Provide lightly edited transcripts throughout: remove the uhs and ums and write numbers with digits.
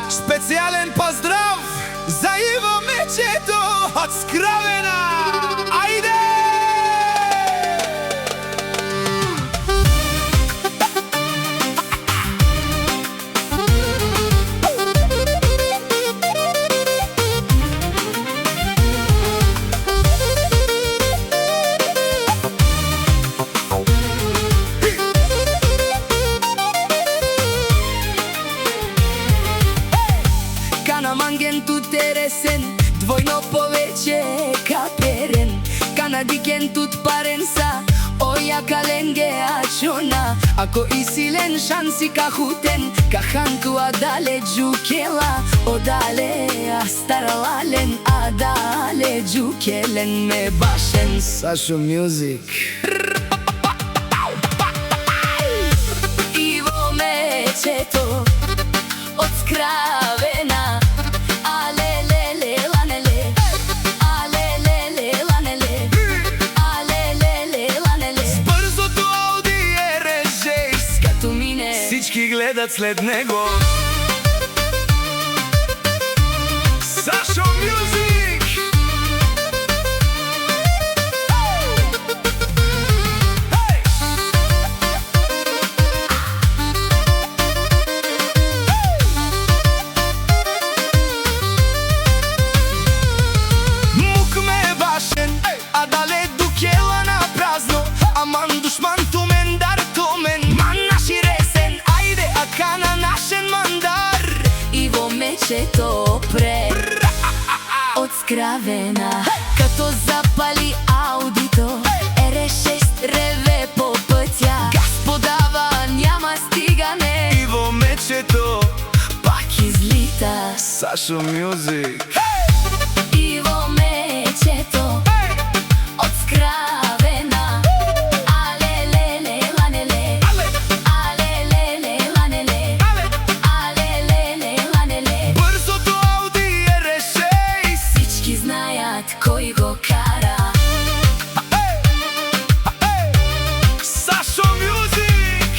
Специјален поздрав за Иво Мечето од Скравена. Ајде! Кана манген тут тересен, двојно повеќе каперен. Кана дикен тут паренса, оја каленге ачона. Ако и силен шанси кахутен, каханту адале джукела. Одале астаралален, адале джукелен ме башен. Сашо Мюзик. Иво Мечето од Скравена. Сички гледат след него. Сашо Мюзик. Мук ме е башен, а дале дукела на празно. Аман душман тумен, дар тумен. Ман наши ресен, ајде, акана нашен мандар. Иво Мечето пре од Скравена. Като запали аудито, R6 реве по пътя. Газ подава, няма стигане. Иво Мечето Пак излита. Сашо Мюзик. Иво Мечето од Скравена. Алелеле, ланеле. Алелеле, ланеле. Алелеле, ланеле. Бързото Ауди R6. Всички знаят кој го кара. Сашо Мюзик.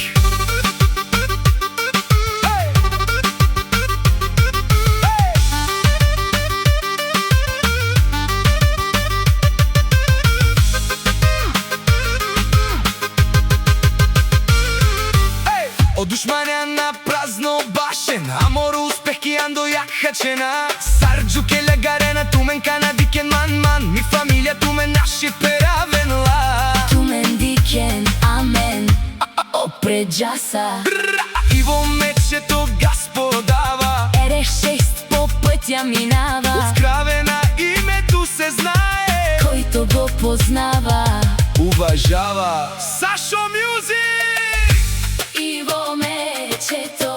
Од душманя на празно башен, амор успех ки андо јахачена. Сарджу ке лагарена, тумен кана дикен ман. Ми фамилија тумен наши перавенла. Тумен дикен, амен. Опред джаса. Иво Мечето газ подава. R6 по пътя минава. Од Скравена името се знае. Който го познава, Уважава Сашо Мюзик. Иво Мечето